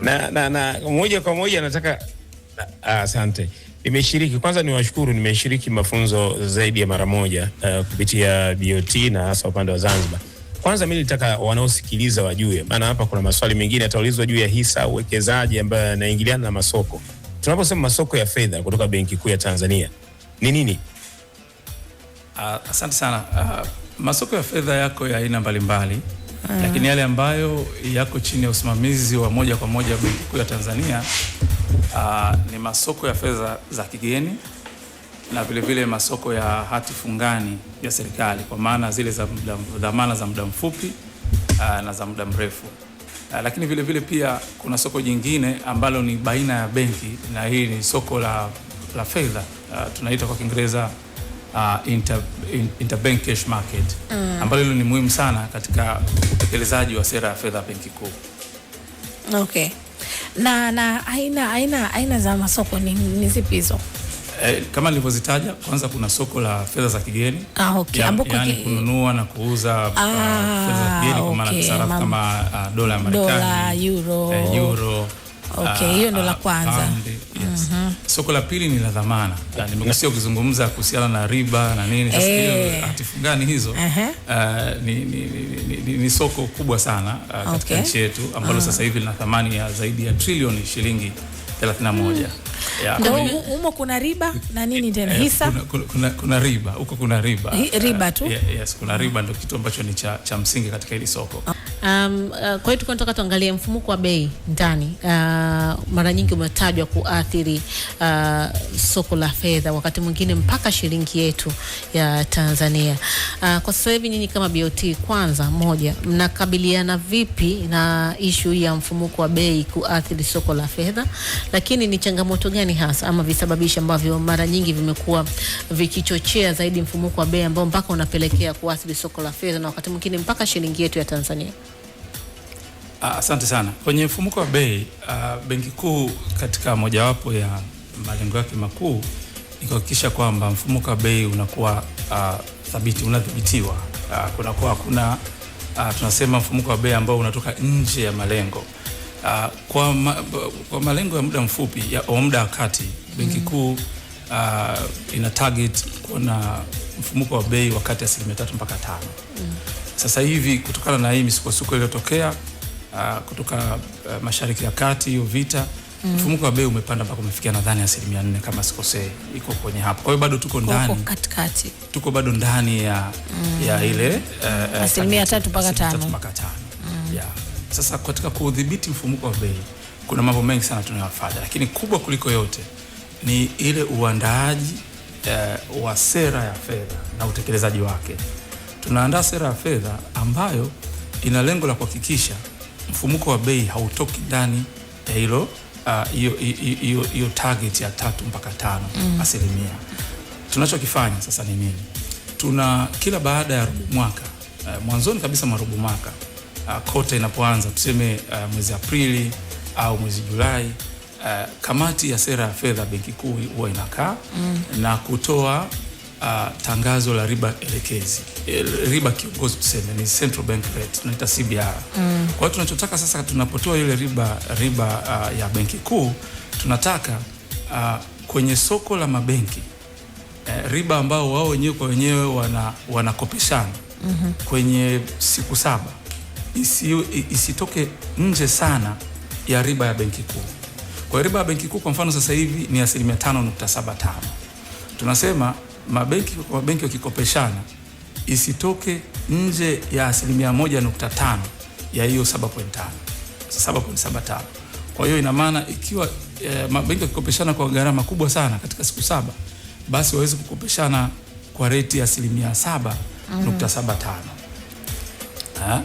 na moja kwa moja nataka asante. Nimeshiriki, kwanza niwashukuru, nimeshiriki mafunzo zaidi ya mara moja kupitia BOT na hasa upande wa Zanzibar. Kwanza mimi nitaka wanaosikiliza wajue, maana hapa kuna maswali mengine yataulizwa juu ya hisa, uwekezaji ambayo yanaingiliana na masoko. Tunaposema masoko ya fedha kutoka Benki Kuu ya Tanzania ni nini? Asante sana. Masoko ya fedha yako ya aina mbalimbali, lakini yale ambayo yako chini ya usimamizi wa moja kwa moja Benki Kuu ya Tanzania ni masoko ya fedha za kigeni na vile vile masoko ya hati fungani ya serikali, kwa maana zile za dhamana za muda mfupi na za muda mrefu. Lakini vile vile pia kuna soko jingine ambalo ni baina ya benki, na hii ni soko la fedha, tunaita kwa Kiingereza interbank cash market, ambalo hilo ni muhimu sana katika utekelezaji wa sera ya fedha Benki Kuu. Okay. Na aina za masoko ni zipi hizo? Kama nilivyozitaja, kwanza kuna soko la fedha za kigeni. Okay. Yani kununua na kuuza fedha za kigeni kwa maana sarafu kama dola ya Marekani, euro. Okay, hiyo ndo la kwanza. Yes. Soko la pili ni la dhamana. Nimekusikia ukizungumza kuhusiana na riba na nini. Sasa hiyo hati fungani hizo ni soko kubwa sana katika nchi yetu, ambalo sasa hivi lina thamani ya zaidi ya trilioni shilingi 31. Ndio humo kuna riba na nini tena hisa? Kuna riba, huko kuna riba. Riba tu? Yes, kuna riba, ndio kitu ambacho ni cha msingi katika hili soko. Kwa hiyo tunataka tuangalie mfumuko wa bei ndani. Mara nyingi umetajwa kuathiri soko la fedha, wakati mwingine mpaka shilingi yetu ya Tanzania. Kwa sasa hivi nyinyi kama BOT, kwanza moja, mnakabiliana vipi na issue ya mfumuko wa bei kuathiri soko la fedha? Lakini ni changamoto gani hasa ama visababishi ambavyo mara nyingi vimekuwa vikichochea zaidi mfumuko wa bei ambao mpaka unapelekea kuathiri soko la fedha na wakati mwingine mpaka shilingi yetu ya Tanzania? Asante sana. Kwenye mfumuko wa bei, Benki Kuu katika mojawapo ya malengo yake makuu ni kuhakikisha kwamba mfumuko wa bei unakuwa thabiti, unadhibitiwa. Kunakuwa hakuna tunasema mfumuko wa bei ambao unatoka nje ya malengo. Kwa malengo ya muda mfupi au muda wa kati, Benki Kuu ina target kuona mfumuko wa bei wakati ya 3 mpaka 5. Sasa hivi kutokana na hii misukosuko iliyotokea kutoka Mashariki ya Kati, hiyo vita, mfumuko wa bei umepanda mpaka umefikia nadhani 4% kama sikosei, iko kwenye hapo. Kwa hiyo bado tuko ndani katikati, tuko bado ndani ya ile 3 mpaka 5. Yeah. Sasa katika kudhibiti mfumuko wa bei kuna mambo mengi sana tunayofanya, lakini kubwa kuliko yote ni ile uandaaji wa sera ya fedha na utekelezaji wake. Tunaandaa sera ya fedha ambayo ina lengo la kuhakikisha mfumuko wa bei hautoki ndani ya hilo hiyo target ya 3 mpaka 5%. Tunachokifanya sasa ni nini? Kila baada ya robo mwaka, mwanzoni kabisa mwa robo mwaka, kote inapoanza tuseme mwezi Aprili au mwezi Julai, kamati ya sera ya fedha Benki Kuu huwa inakaa na kutoa tangazo la riba elekezi, riba kiongozi, tuseme ni Central Bank Rate, tunaita CBR. Kwa hiyo tunachotaka sasa, tunapotoa ile riba ya Benki Kuu, tunataka kwenye soko la mabenki riba ambao wao wenyewe kwa wenyewe wanakopeshana kwenye siku 7 isitoke nje sana ya riba ya Benki Kuu. Kwa riba ya Benki Kuu kwa mfano sasa hivi ni 5.75. Tunasema mabenki wakikopeshana isitoke nje ya 1.5 ya hiyo 7.75. Kwa hiyo ina maana ikiwa mabenki wakikopeshana kwa gharama kubwa sana katika siku 7, basi waweze kukopeshana kwa rate ya 7.75.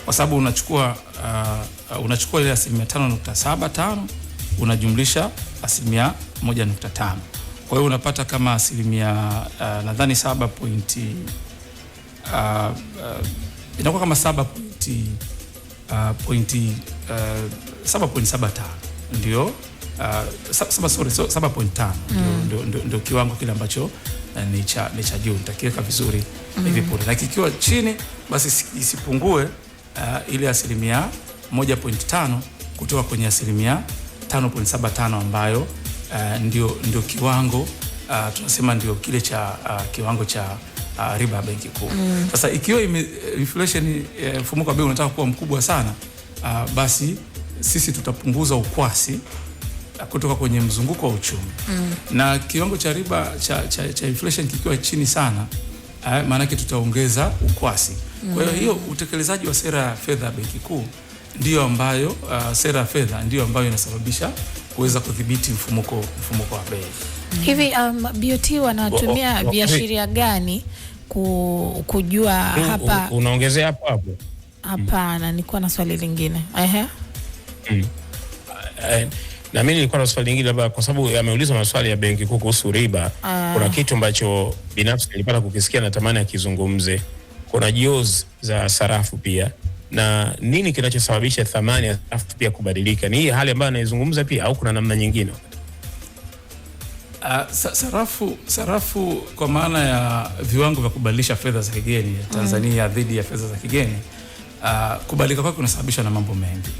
Kwa sababu unachukua ile 5.75 unajumlisha 1.5. Kwa hiyo unapata kama nadhani 7 point inakuwa kama 7.75 ndio 7.5 ndio kiwango kile ambacho ni cha juu. Nitakiweka vizuri hivi punde, na kikiwa chini basi isipungue ile 1.5 kutoka kwenye 5.75 ambayo ndio kiwango tunasema ndio kile cha kiwango cha riba ya benki kuu. Sasa ikiwa inflation mfumuko wa bei unataka kuwa mkubwa sana, basi sisi tutapunguza ukwasi kutoka kwenye mzunguko wa uchumi. Na kiwango cha riba cha inflation kikiwa chini sana, maana yake tutaongeza ukwasi. Kwa hiyo utekelezaji wa sera ya fedha ya benki kuu ndio ambayo sera ya fedha ndio ambayo inasababisha kuweza kudhibiti mfumuko wa bei. Hivi BOT wanatumia viashiria gani kujua hapa? Unaongezea hapo? Hapana, nilikuwa na swali lingine. Na mimi nilikuwa na swali lingine, labda kwa sababu ameulizwa maswali ya benki kuu kuhusu riba. Kuna kitu ambacho binafsi nilipata kukisikia na tamani akizungumze. Kuna jaws za sarafu pia, na nini kinachosababisha thamani ya sarafu pia kubadilika? Ni hii hali ambayo anaizungumza pia, au kuna namna nyingine? Sarafu kwa maana ya viwango vya kubadilisha fedha za kigeni ya Tanzania dhidi ya fedha za kigeni, kubadilika kwake kunasababishwa na mambo mengi.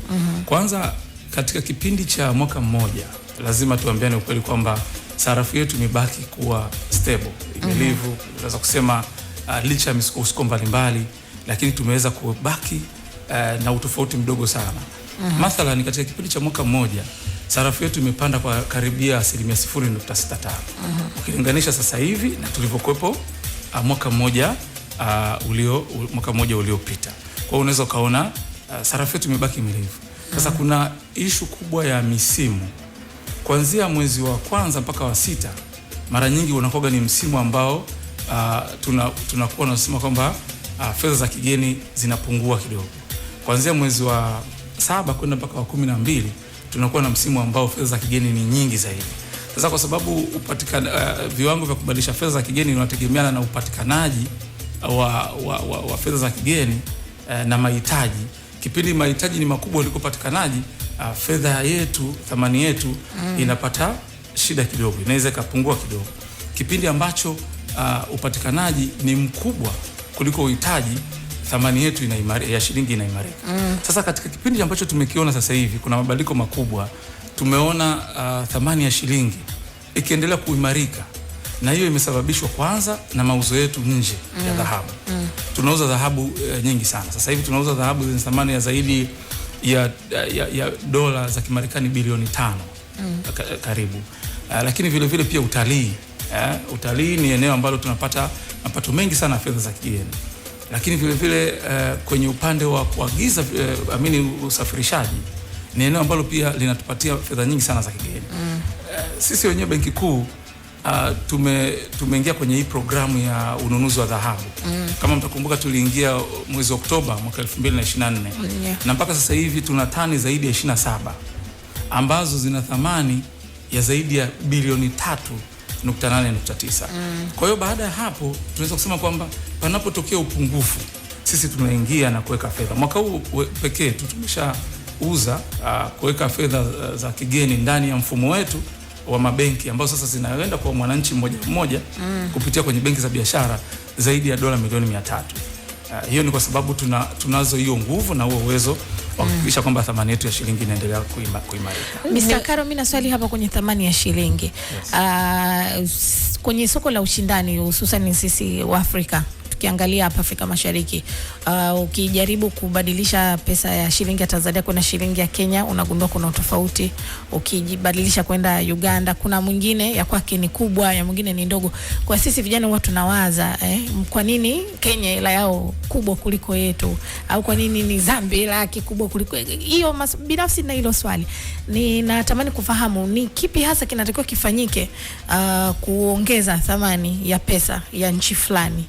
Kwanza, katika kipindi cha mwaka mmoja lazima tuambiane ukweli kwamba sarafu yetu imebaki kuwa stable, imelivu. Tunaweza kusema licha ya misukosuko mbalimbali, lakini tumeweza kubaki na utofauti mdogo sana. Mathalan, katika kipindi cha mwaka mmoja sarafu yetu imepanda kwa karibia 0.65 ukilinganisha sasa hivi na tulivyokuepo mwaka mmoja uliopita. Kwa hiyo unaweza ukaona sarafu yetu imebaki imelivu. Sasa kuna ishu kubwa ya misimu. Kuanzia mwezi wa kwanza mpaka wa 6 mara nyingi unakoga ni msimu ambao tunakuwa tunasema kwamba fedha za kigeni zinapungua kidogo. Kuanzia mwezi wa 7 kwenda mpaka wa 12 tunakuwa na msimu ambao fedha za kigeni ni nyingi zaidi. Sasa kwa sababu viwango vya kubadilisha fedha za kigeni vinategemeana na upatikanaji wa fedha za kigeni na mahitaji. Kipindi mahitaji ni makubwa kuliko upatikanaji, fedha yetu, thamani yetu inapata shida kidogo, inaweza ikapungua kidogo. Kipindi ambacho upatikanaji ni mkubwa kuliko uhitaji, thamani yetu ya shilingi inaimarika. Sasa katika kipindi ambacho tumekiona sasa hivi kuna mabadiliko makubwa, tumeona thamani ya shilingi ikiendelea kuimarika, na hiyo imesababishwa kwanza na mauzo yetu nje ya dhahabu. Tunauza dhahabu nyingi sana. Sasa hivi tunauza dhahabu zenye thamani ya zaidi ya dola za Kimarekani bilioni 5 karibu. Lakini vile vile pia utalii ni eneo ambalo tunapata mapato mengi sana fedha za kigeni. Lakini vile vile kwenye upande wa kuagiza usafirishaji ni eneo ambalo pia linatupatia fedha nyingi sana za kigeni. Sisi wenyewe benki kuu tumeingia kwenye hii programu ya ununuzi wa dhahabu. Kama mtakumbuka, tuliingia mwezi Oktoba mwaka 2024 na mpaka sasa hivi tuna tani zaidi ya 27 ambazo zina thamani ya zaidi ya bilioni 3.8.9. Kwa hiyo baada ya hapo tunaweza kusema kwamba panapotokea upungufu sisi tunaingia na kuweka fedha. Mwaka huu pekee tu tumeshauza kuweka fedha za kigeni ndani ya mfumo wetu wa mabenki ambao sasa zinaenda kwa mwananchi mmoja mmoja kupitia kwenye benki za biashara zaidi ya dola milioni 300. Hiyo ni kwa sababu tunazo hiyo nguvu na huo uwezo wa kuhakikisha kwamba thamani yetu ya shilingi inaendelea kuimarika. Mr. Karo, mimi na swali hapa kwenye thamani ya shilingi. Kwenye soko la ushindani hususan sisi wa Afrika, tukiangalia hapa Afrika Mashariki, ukijaribu kubadilisha pesa ya shilingi ya Tanzania kwenda shilingi ya Kenya unagundua kuna tofauti. Ukijibadilisha kwenda Uganda kuna mwingine ya kwake ni kubwa, ya mwingine ni ndogo. Kwa sisi vijana huwa tunawaza kwa nini Kenya hela yao kubwa kuliko yetu, au kwa nini ni Zambia hela yake kubwa kuliko hiyo? Binafsi na hilo swali ninatamani kufahamu ni kipi hasa kinatakiwa kifanyike kuongeza thamani ya pesa ya nchi fulani,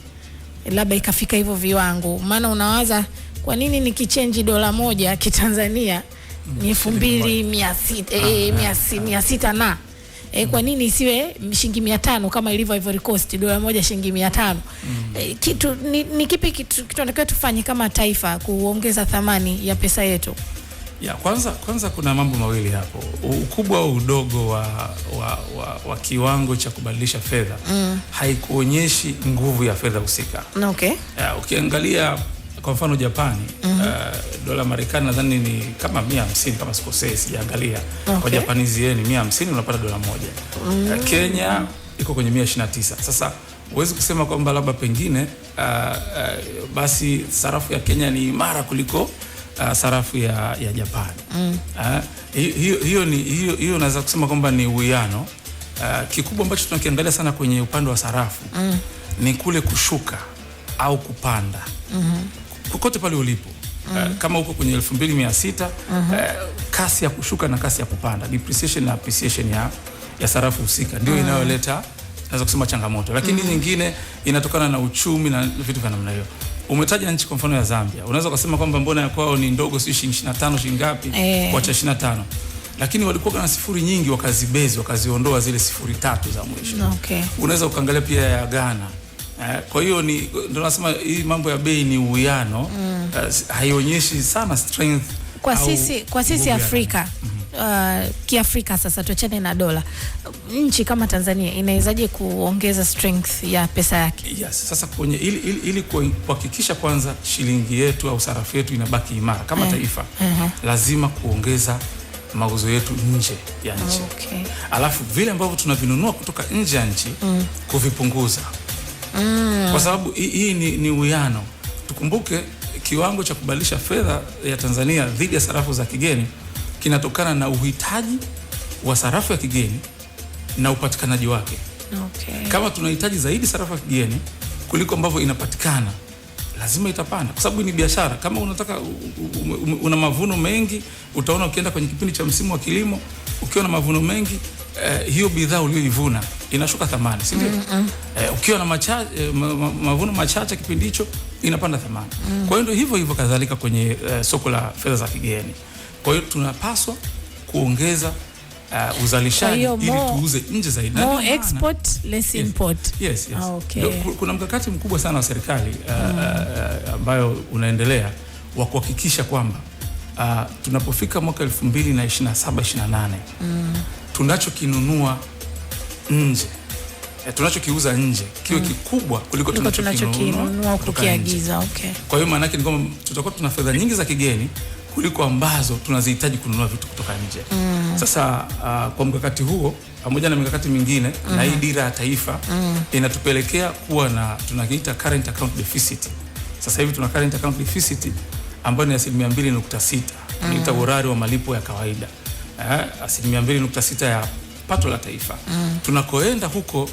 labda ikafika hivyo viwango. Maana unawaza kwa nini nikichange dola moja kitanzania ni 2600 na kwa nini isiwe shilingi 500 kama ilivyo Ivory Coast, dola moja shilingi 500? Kitu ni kipi kitu tunatakiwa tufanye kama taifa kuongeza thamani ya pesa yetu? Kwanza kuna mambo mawili hapo. Ukubwa au udogo wa kiwango cha kubadilisha fedha haikuonyeshi nguvu ya fedha husika. Okay. Ukiangalia kwa mfano Japani, dola Marekani nadhani ni kama 150 kama sikosei, sijaangalia. Kwa Japanese yen 150 unapata dola moja. Kenya iko kwenye 129. Sasa huwezi kusema kwamba labda pengine basi sarafu ya Kenya ni imara kuliko sarafu ya Japani. Hiyo naweza kusema kwamba ni uwiano. Kikubwa ambacho tunakiangalia sana kwenye upande wa sarafu ni kule kushuka au kupanda. Kokote pale ulipo. Kama uko kwenye 2600, kasi ya kushuka na kasi ya kupanda, depreciation na appreciation ya sarafu husika ndio inayoleta, naweza kusema, changamoto. Lakini nyingine inatokana na uchumi na vitu vya namna hiyo. Umetaja nchi kwa mfano ya Zambia. Unaweza kusema kwamba mbona ya kwao ni ndogo, si 25 shilingi ngapi, kuacha 25. Lakini walikuwa na sifuri nyingi, wakaziondoa zile sifuri 3 za mwisho. Unaweza ukaangalia pia ya Ghana. Kwa hiyo ndio nasema hii mambo ya bei ni uwiano, haionyeshi sana strength kwa sisi Afrika. Kiafrika sasa, tuachane na dola. Nchi kama Tanzania inawezaje kuongeza strength ya pesa yake? Yes, sasa kwenye ili kuhakikisha kwanza shilingi yetu au sarafu yetu inabaki imara kama taifa, lazima kuongeza mauzo yetu nje ya nchi. Alafu vile ambavyo tunavinunua kutoka nje ya nchi kuvipunguza. Kwa sababu hii ni uwiano. Tukumbuke kiwango cha kubadilisha fedha ya Tanzania dhidi ya sarafu za kigeni kinatokana na uhitaji wa sarafu ya kigeni na upatikanaji wake. Kama tunahitaji zaidi sarafu ya kigeni kuliko ambavyo inapatikana, lazima itapanda, kwa sababu ni biashara. Kama unataka una mavuno mengi, utaona ukienda kwenye kipindi cha msimu wa kilimo, ukiwa na mavuno mengi, hiyo bidhaa uliyoivuna inashuka thamani, si ndio? Ukiwa na mavuno machache kipindi hicho, inapanda thamani. Kwa hiyo ndio hivyo kadhalika kwenye soko la fedha za kigeni. Kwa hiyo tunapaswa kuongeza uzalishaji ili tuuze nje zaidi. More export, less import. Yes. Kuna mkakati mkubwa sana wa serikali ambayo unaendelea wa kuhakikisha kwamba tunapofika mwaka 2027-28 tunachokinunua nje, tunachokiuza nje kiwe kikubwa kuliko tunachokinunua kukiagiza. Kwa hiyo maana yake ni kwamba tutakuwa tuna fedha nyingi za kigeni kuliko ambazo tunazihitaji kununua vitu kutoka nje. Sasa kwa mkakati huo pamoja na mikakati mingine na hii dira ya taifa inatupelekea kuwa na tunakiita current account deficit. Sasa hivi tuna current account deficit ambayo ni 2.6%. Ni urari wa malipo ya kawaida. 2.6% ya pato la taifa. Tunakoenda huko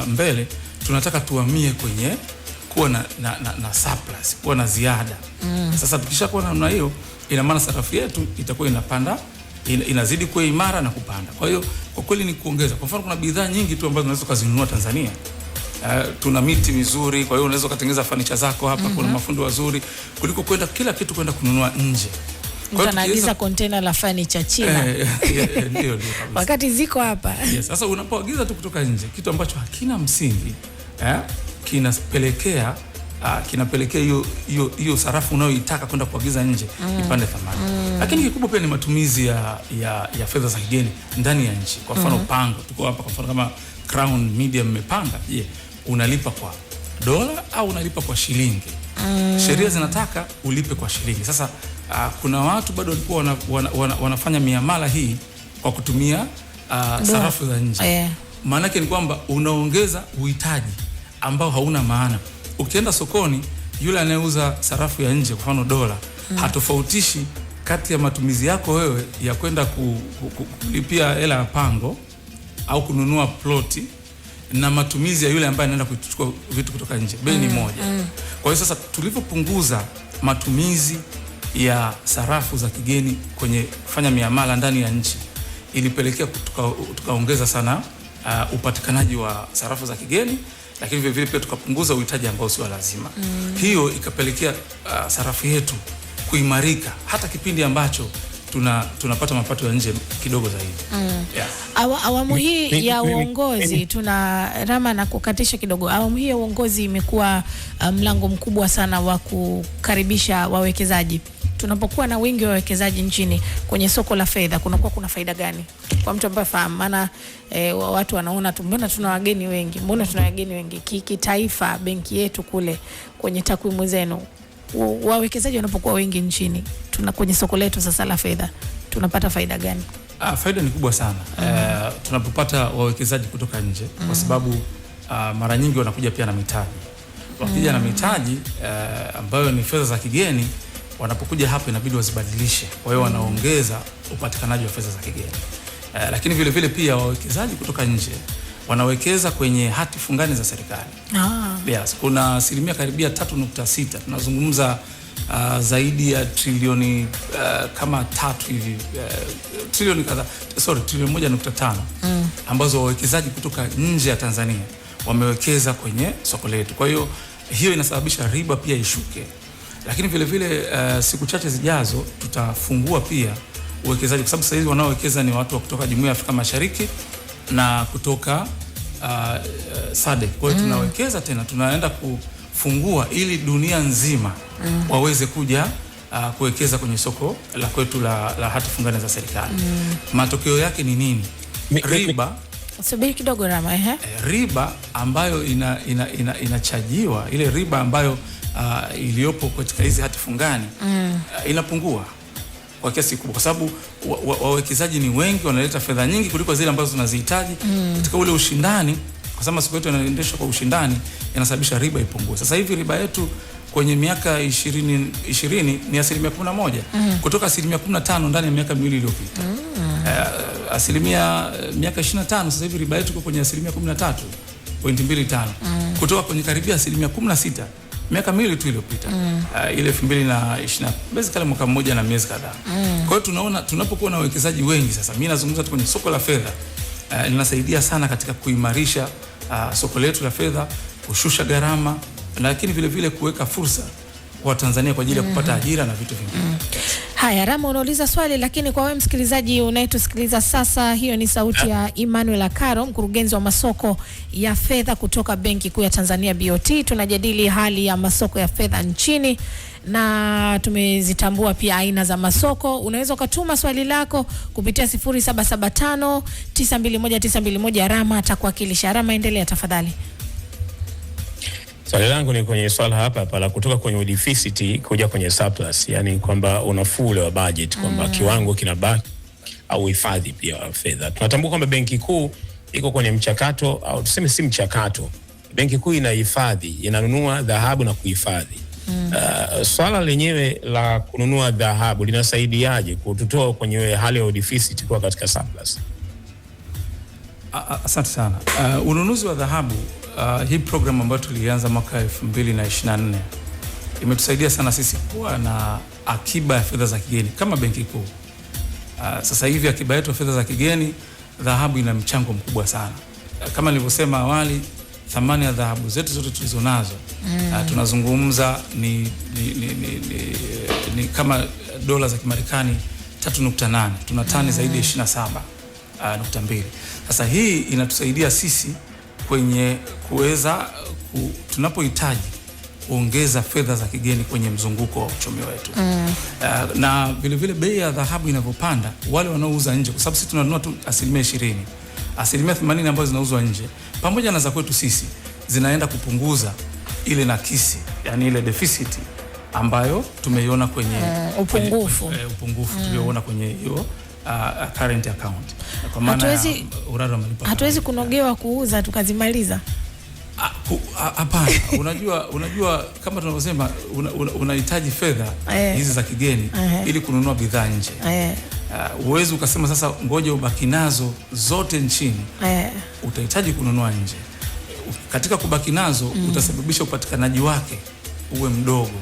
mbele, tunataka tuhamie kwenye kuwa na surplus, kuwa na ziada. Sasa tukishakuwa na namna hiyo, ina maana sarafu yetu itakuwa inapanda, inazidi kuwa imara na kupanda. Kwa hiyo kwa kweli ni kuongeza. Kwa mfano kuna bidhaa nyingi tu ambazo unaweza kuzinunua Tanzania. Tuna miti mizuri, kwa hiyo unaweza kutengeneza furniture zako hapa. Kuna mafundi wazuri kuliko kwenda kila kitu kwenda kununua nje. Kwa hiyo tunaagiza container la furniture China. Ndio. Wakati ziko hapa. Yes, sasa unapoagiza tu kutoka nje kitu ambacho hakina msingi, kinapelekea hiyo sarafu unayoitaka kwenda kuagiza nje ipande thamani. Lakini kikubwa pia ni matumizi ya fedha za kigeni ndani ya nchi. Kwa mfano pango, tuko hapa kwa mfano kama Crown Media mmepanga, unalipa kwa dola au unalipa kwa shilingi? Sheria zinataka ulipe kwa shilingi. Sasa kuna watu bado walikuwa wanafanya miamala hii kwa kutumia sarafu za nje. Maana yake ni kwamba unaongeza uhitaji ambao hauna maana. Ukienda sokoni, yule anayeuza sarafu ya nje, kwa mfano dola, hatofautishi kati ya matumizi yako wewe ya kwenda kulipia hela ya pango au kununua ploti na matumizi ya yule ambaye anaenda kuchukua vitu kutoka nje. Bei ni moja. Kwa hiyo sasa tulipopunguza matumizi ya sarafu za kigeni kwenye kufanya miamala ndani ya nchi, ilipelekea tukaongeza sana upatikanaji wa sarafu za kigeni, lakini vile vile pia tukapunguza uhitaji ambao sio lazima. Hiyo ikapelekea sarafu yetu kuimarika hata kipindi ambacho tunapata mapato ya nje kidogo zaidi. Awamu hii ya uongozi, tuna rama na kukatisha kidogo. Awamu hii ya uongozi imekuwa mlango mkubwa sana wa kukaribisha wawekezaji. Tunapokuwa na wingi wa wawekezaji nchini kwenye soko la fedha, kuna faida gani kwa mtu ambaye fahamu? Maana watu wanaona tu, mbona tuna wageni wengi, kitaifa benki yetu kule kwenye takwimu zenu wawekezaji wanapokuwa wengi nchini, kwenye soko letu sasa la fedha, tunapata faida gani? Faida ni kubwa sana. Tunapopata wawekezaji kutoka nje, kwa sababu mara nyingi wanakuja pia na mitaji. Wakija na mitaji ambayo ni fedha za kigeni, wanapokuja hapa inabidi wazibadilishe. Kwa hiyo wanaongeza upatikanaji wa fedha za kigeni. Lakini vile vile pia wawekezaji kutoka nje wanawekeza kwenye hati fungani za serikali. Yes, kuna asilimia karibia 3.6. Tunazungumza zaidi ya trilioni kama 3 hivi, trilioni kadhaa, trilioni 1.5 ambazo wawekezaji kutoka nje ya Tanzania wamewekeza kwenye soko letu. Kwa hiyo hiyo inasababisha riba pia ishuke. Lakini vile vile siku chache zijazo tutafungua pia uwekezaji, kwa sababu sasa hivi wanaowekeza ni watu wa kutoka Jumuiya ya Afrika Mashariki na kutoka SADC. Kwa hiyo tunawekeza tena, tunaenda kufungua ili dunia nzima waweze kuja kuwekeza kwenye soko la kwetu la hati fungani za serikali. Matokeo yake ni nini? Riba, subiri kidogo Rama, riba ambayo inachajiwa, ile riba ambayo iliyopo katika hizi hati fungani inapungua kwa kiasi kikubwa, kwa sababu wawekezaji ni wengi, wanaleta fedha nyingi kuliko zile ambazo tunazihitaji. Katika ule ushindani, kwa sababu soko letu inaendeshwa kwa ushindani, inasababisha riba ipungue. Sasa hivi riba yetu kwenye miaka 20 ni 11%, kutoka 15% ndani ya miaka miwili iliyopita. Miaka 25 sasa hivi riba yetu iko kwenye 13.25, kutoka kwenye karibia 16% miaka miwili tu iliyopita. Ile 2020, basically mwaka mmoja na miezi kadhaa. Kwa hiyo tunaona tunapokuwa na wawekezaji wengi sasa, mimi nazungumza tu kwenye soko la fedha, linasaidia sana katika kuimarisha soko letu la fedha, kushusha gharama, lakini vile vile kuweka fursa kwa Tanzania kwa ajili ya kupata ajira na vitu vingine. Haya, Rama unauliza swali, lakini kwa wewe msikilizaji unayetusikiliza sasa, hiyo ni sauti ya Emmanuel Akaro, mkurugenzi wa masoko ya fedha kutoka Benki Kuu ya Tanzania BOT. Tunajadili hali ya masoko ya fedha nchini na tumezitambua pia aina za masoko. Unaweza ukatuma swali lako kupitia 0775 921 Rama atakuwakilisha. Rama, endelea tafadhali. Swali langu ni kwenye swala hapa la kutoka kwenye deficit kuja kwenye surplus, yani kwamba unafuu ule wa budget, kwamba kiwango kinabaki au hifadhi pia wa fedha. Tunatambua kwamba Benki Kuu iko kwenye mchakato, au tuseme si mchakato. Benki Kuu inahifadhi, inanunua dhahabu na kuhifadhi. Swala lenyewe la kununua dhahabu linasaidiaje kututoa kwenye hali ya deficit kwa katika surplus? Asante sana. Ununuzi wa dhahabu, hii program ambayo tulianza mwaka 2024 imetusaidia sana sisi kuwa na akiba ya fedha za kigeni kama Benki Kuu. Sasa hivi akiba yetu ya fedha za kigeni, dhahabu ina mchango mkubwa sana. Kama nilivyosema awali, thamani ya dhahabu zetu zote tulizonazo, tunazungumza ni kama dola za Kimarekani 3.8. Tuna tani zaidi ya 27.2. Sasa hii inatusaidia sisi kwenye kuweza tunapohitaji kuongeza fedha za kigeni kwenye mzunguko wa uchumi wetu. Na vile vile bei ya dhahabu inavyopanda, wale wanaouza nje, kwa sababu sisi tunanunua tu 20%, 80% ambazo zinauzwa nje pamoja na za kwetu sisi zinaenda kupunguza ile nakisi, yani ile deficit ambayo tumeiona kwenye upungufu tulioona kwenye hiyo current account. Kwa maana hatuwezi kunogewa kuuza tukazimaliza. Hapana. Unajua kama tunavyosema, unahitaji fedha hizi za kigeni ili kununua bidhaa nje. Uwezo ukasema sasa ngoja ubaki nazo zote nchini. Utahitaji kununua nje. Katika kubaki nazo utasababisha upatikanaji wake uwe mdogo.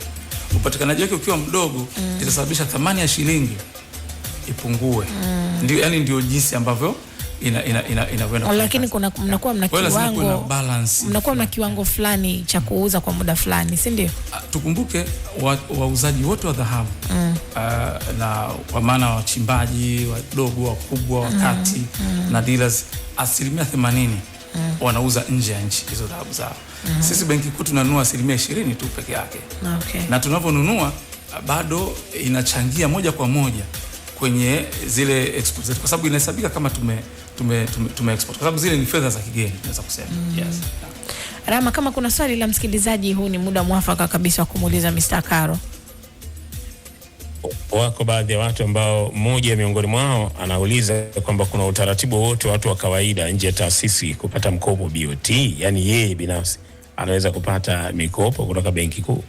Upatikanaji wake ukiwa mdogo, itasababisha thamani ya shilingi ipungue. Ndio, yani ndio jinsi ambavyo inakwenda. Lakini mnakuwa mna kiwango fulani cha kuuza kwa muda fulani, si ndio? Tukumbuke wauzaji wote wa dhahabu, na kwa maana wachimbaji wadogo, wakubwa, wakati na dealers, 80% wanauza nje ya nchi hizo dhahabu zao. Sisi Benki Kuu tunanunua 20% tu peke yake. Na tunaponunua bado inachangia moja kwa moja kwenye zile export zetu, kwa sababu inahesabika kama tume export, kwa sababu zile ni fedha za kigeni tunaweza kusema. Yes. Rama, kama kuna swali la msikilizaji, huu ni muda mwafaka kabisa wa kumuuliza Mr. Karo. Wako baadhi ya watu ambao mmoja miongoni mwao anauliza kwamba kuna utaratibu wote watu wa kawaida nje ya taasisi kupata mkopo BOT, yani yeye binafsi anaweza kupata mikopo kutoka Benki Kuu?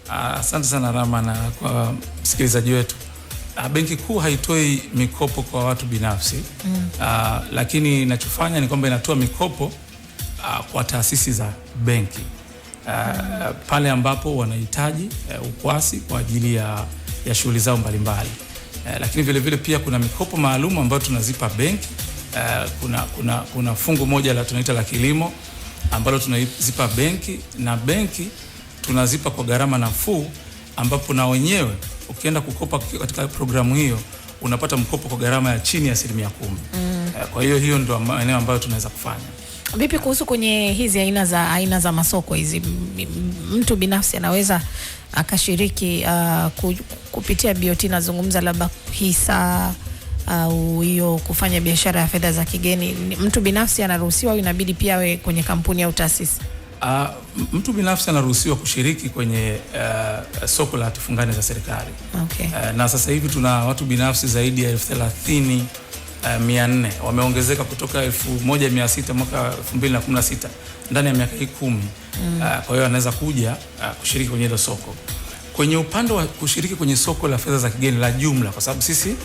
Asante sana Rama, na kwa msikilizaji wetu, Benki Kuu haitoi mikopo kwa watu binafsi. Lakini inachofanya ni kwamba inatoa mikopo kwa taasisi za benki pale ambapo wanahitaji ukwasi kwa ajili ya shughuli zao mbalimbali. Lakini vile vile pia kuna mikopo maalum ambayo tunazipa benki. Kuna fungu moja la tunaita la kilimo ambalo tunazipa benki, na benki tunazipa kwa gharama nafuu, ambapo na wenyewe ukienda kukopa katika programu hiyo unapata mkopo kwa gharama ya chini ya 10%. Kwa hiyo ndio maeneo ambayo tunaweza kufanya. Vipi kuhusu kwenye hizi aina za masoko hizi, mtu binafsi anaweza akashiriki kupitia BOT, nazungumza labda hisa au hiyo kufanya biashara ya fedha za kigeni, mtu binafsi anaruhusiwa au inabidi pia awe kwenye kampuni au taasisi? Mtu binafsi anaruhusiwa kushiriki kwenye soko la hatifungani za serikali. Okay. Na sasa hivi tuna watu binafsi zaidi ya 30,400, wameongezeka kutoka 1,600 mwaka 2016 ndani ya miaka 10. Kwa hiyo anaweza kuja kushiriki kwenye hilo soko. Kwenye upande wa kushiriki kwenye soko la fedha za kigeni la jumla, kwa sababu sisi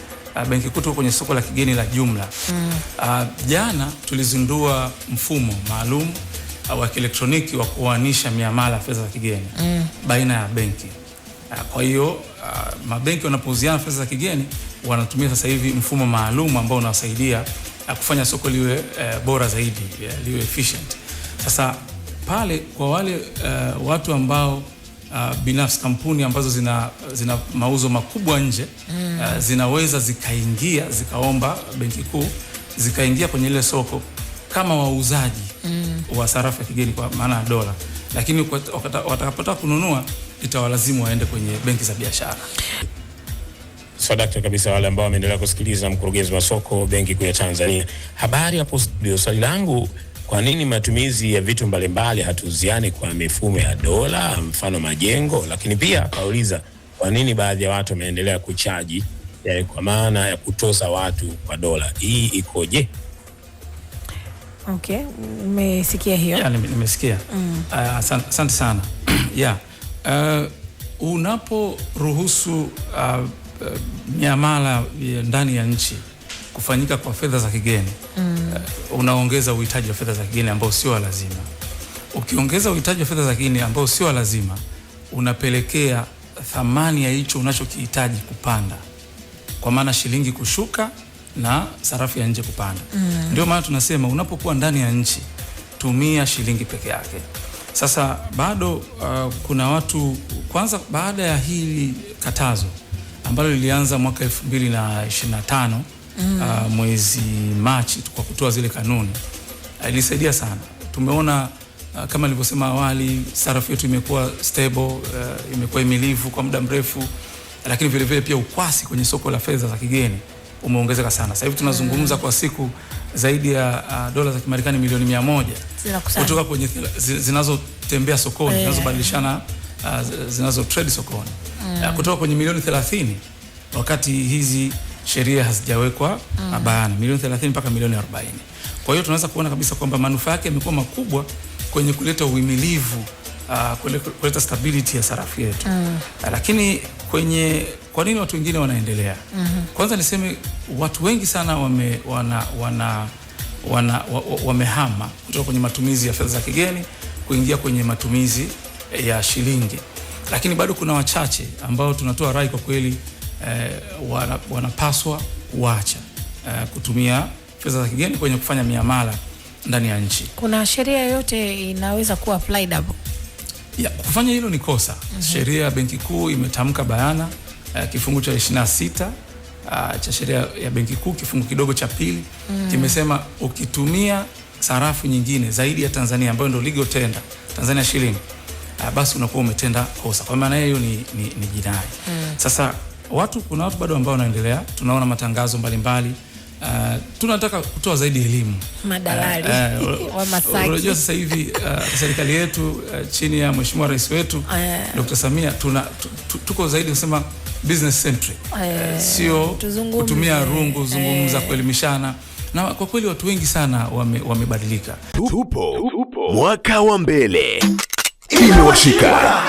Benki Kuu tuko kwenye soko la kigeni la jumla. Jana tulizindua mfumo maalum wa kielektroniki wa kuanisha miamala ya fedha za kigeni baina ya benki. Kwa hiyo mabenki wanapouziana fedha za kigeni wanatumia sasa hivi mfumo maalum ambao unawasaidia kufanya soko liwe bora zaidi, liwe efficient. Sasa pale kwa wale watu ambao binafsi, kampuni ambazo zina mauzo makubwa nje, zinaweza zikaomba Benki Kuu zikaingia kwenye ile soko kama wauzaji wa sarafu ya kigeni kwa maana ya dola, lakini watakapotaka kununua itawalazimu waende kwenye benki za biashara. Sadaka kabisa wale ambao wameendelea kusikiliza mkurugenzi wa soko Benki Kuu ya Tanzania. Habari hapo studio. Swali langu, kwa nini matumizi ya vitu mbalimbali hatuziani kwa mifumo ya dola, mfano majengo? Lakini pia kauliza kwa nini baadhi ya watu wameendelea kuchaji kwa maana ya kutoza watu kwa dola. Hii ikoje? Okay, umesikia hiyo? Ya, nimesikia. Asante sana. Unaporuhusu miamala ndani ya nchi kufanyika kwa fedha za kigeni, unaongeza uhitaji wa fedha za kigeni ambao sio lazima. Ukiongeza uhitaji wa fedha za kigeni ambao sio lazima, unapelekea thamani ya hicho unachokihitaji kupanda, kwa maana shilingi kushuka na sarafu ya nje kupanda. Ndio maana tunasema unapokuwa ndani ya nchi tumia shilingi peke yake. Sasa bado kuna watu, kwanza baada ya hili katazo ambalo lilianza mwaka 2025 mwezi Machi, kwa kutoa zile kanuni, ilisaidia sana. Tumeona kama nilivyosema awali, sarafu yetu imekuwa stable, imekuwa imilivu kwa muda mrefu, lakini vile vile pia ukwasi kwenye soko la fedha za kigeni umeongezeka sana. Sasa hivi tunazungumza kwa siku zaidi ya dola za Kimarekani milioni 100 kutoka kwenye zinazotembea sokoni, zinazobadilishana, zinazo trade sokoni, kutoka kwenye milioni 30 wakati hizi sheria hazijawekwa bayana, milioni 30 mpaka milioni 40. Kwa hiyo tunaweza kuona kabisa kwamba manufaa yake yamekuwa makubwa kwenye kuleta uhimilivu, kuleta stability ya sarafu yetu. Lakini kwa nini watu wengine wanaendelea? Kwanza niseme watu wengi sana wamehama kutoka kwenye matumizi ya fedha za kigeni kuingia kwenye matumizi ya shilingi, lakini bado kuna wachache ambao tunatoa rai kwa kweli, wanapaswa kuacha kutumia fedha za kigeni kwenye kufanya miamala ndani ya nchi. Kuna sheria yoyote inaweza kuwa applied hapo? Kufanya hilo ni kosa. Sheria ya Benki Kuu imetamka bayana, kifungu cha 26 cha sheria ya Benki Kuu kifungu kidogo cha pili kimesema ukitumia sarafu nyingine zaidi ya Tanzania ambayo ndio legal tender, Tanzania shilling, basi unakuwa umetenda kosa. Kwa maana hiyo ni jinai. Sasa kuna watu bado ambao wanaendelea, tunaona matangazo mbalimbali tunataka kutoa zaidi elimu. Madalali wa Masaki. Unajua sasa hivi serikali yetu chini ya Mheshimiwa Rais wetu Dr. Samia tuko zaidi kusema business centric. Sio kutumia rungu zungumza kuelimishana. Na kwa kweli watu wengi sana wamebadilika. Tupo mwaka wa mbele. Imewashika.